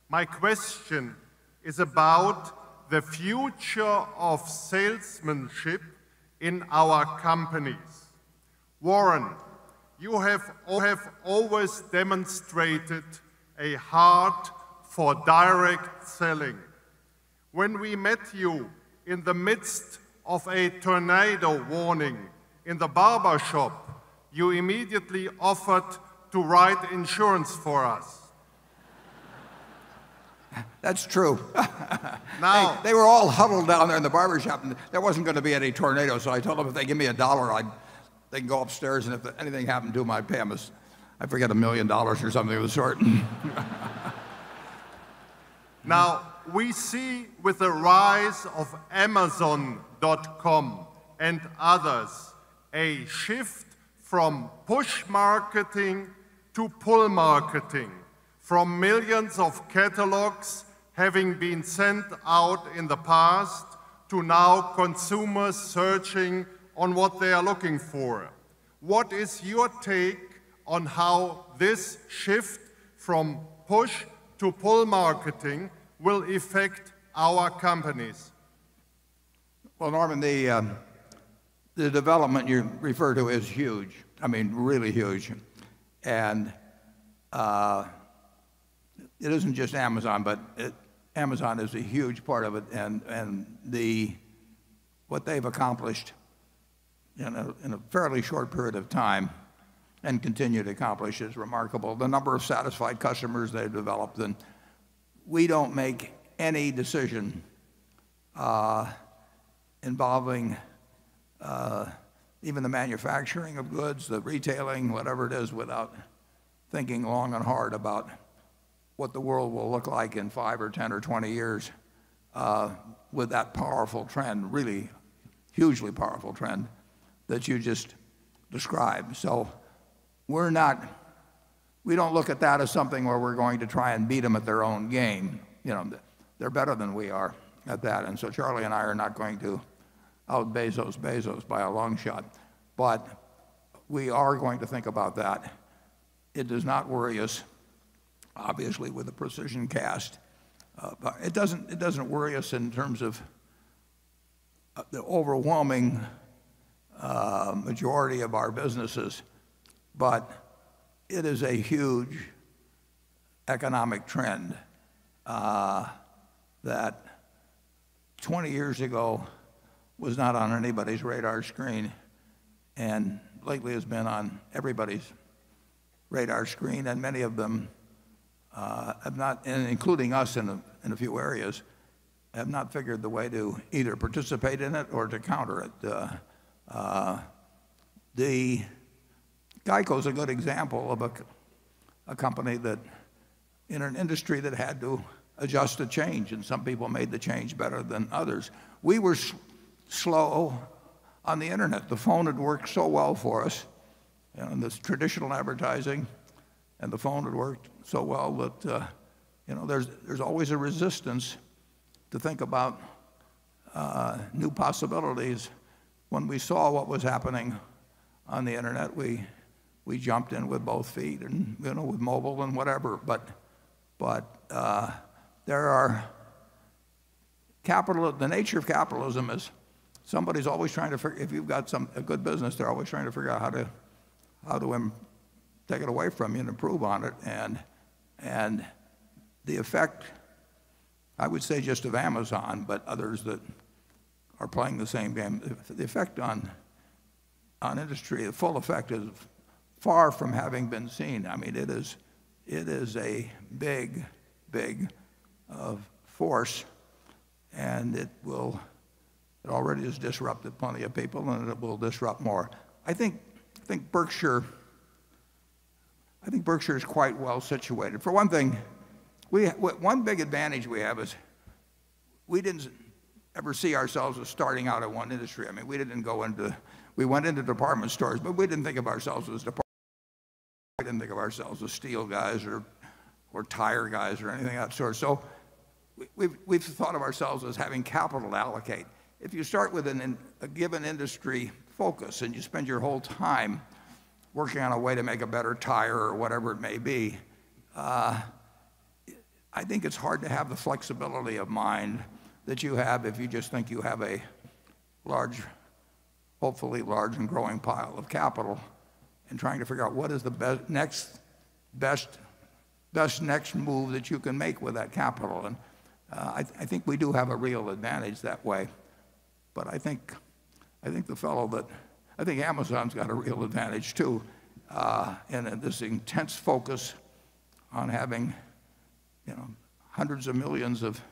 My question is about the future of salesmanship in our companies. Warren, you have always demonstrated a heart for direct selling. When we met you in the midst of a tornado warning in the barber shop, you immediately offered to write insurance for us. That's true. Now, they were all huddled down there in the barber shop, and there wasn't going to be any tornado, so I told them if they give me $1, they can go upstairs, and if anything happened to them, I'd pay them, I forget, $1 million or something of the sort. Now, we see with the rise of Amazon.com and others a shift from push marketing to pull marketing, from millions of catalogs having been sent out in the past to now consumers searching on what they are looking for. What is your take on how this shift from push to pull marketing will affect our companies? Well, Norman, the development you refer to is huge. I mean, really huge. And it isn't just Amazon, but Amazon is a huge part of it. And what they've accomplished in a fairly short period of time and continue to accomplish is remarkable. The number of satisfied customers they've developed. And we don't make any decision involving even the manufacturing of goods, the retailing, whatever it is, without thinking long and hard about what the world will look like in 5 or 10 or 20 years with that powerful trend, really hugely powerful trend that you just described. So we don't look at that as something where we're going to try and beat them at their own game. You know, they're better than we are at that. And so Charlie and I are not going to out Bezos by a long shot. But we are going to think about that. It does not worry us, obviously, with the precision cast. But it doesn't worry us in terms of the overwhelming majority of our businesses. But it is a huge economic trend that 20 years ago was not on anybody's radar screen, and lately has been on everybody's radar screen, and many of them have not, and including us in a few areas, have not figured the way to either participate in it or to counter it. The Geico is a good example of a company that, in an industry that had to adjust to change, and some people made the change better than others. We were slow on the internet. The phone had worked so well for us, and this traditional advertising, and the phone had worked so well that there's always a resistance to think about new possibilities. When we saw what was happening on the internet, we jumped in with both feet, and with mobile and whatever. But there are the nature of capitalism is somebody's always trying to figure, if you've got a good business, they're always trying to figure out how to take it away from you and improve on it. And the effect, I would say just of Amazon, but others that are playing the same game, the effect on industry, the full effect is far from having been seen. I mean, it is a big force, and it already has disrupted plenty of people, and it will disrupt more. I think Berkshire is quite well situated. For one thing, one big advantage we have is we didn't ever see ourselves as starting out in one industry. I mean, we went into department stores, but we didn't think of ourselves as department. We didn't think of ourselves as steel guys or tire guys or anything of that sort. So we've thought of ourselves as having capital to allocate. If you start with a given industry focus and you spend your whole time working on a way to make a better tire or whatever it may be, I I think it's hard to have the flexibility of mind that you have if you just think you have a large, hopefully large and growing pile of capital, and trying to figure out what is the best next move that you can make with that capital. And I think we do have a real advantage that way. But I think Amazon's got a real advantage too, in this intense focus on having, hundreds of millions of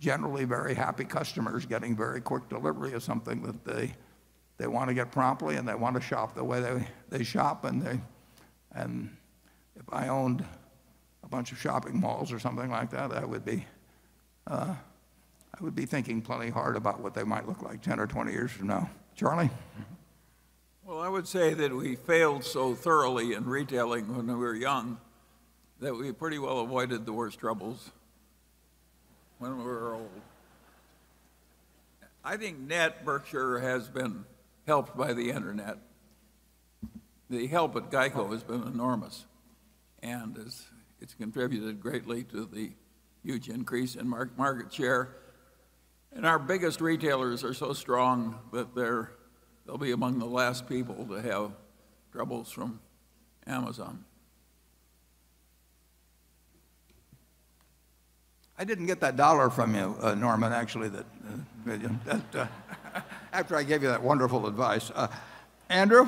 generally very happy customers getting very quick delivery of something that they want to get promptly, and they want to shop the way they shop. And if I owned a bunch of shopping malls or something like that, I would be thinking plenty hard about what they might look like 10 or 20 years from now. Charlie? Well, I would say that we failed so thoroughly in retailing when we were young that we pretty well avoided the worst troubles when we were old. I think net Berkshire has been helped by the internet. The help at GEICO has been enormous, and it's contributed greatly to the huge increase in market share. And our biggest retailers are so strong that they'll be among the last people to have troubles from Amazon. I didn't get that dollar from you, Norman, actually, after I gave you that wonderful advice. Andrew?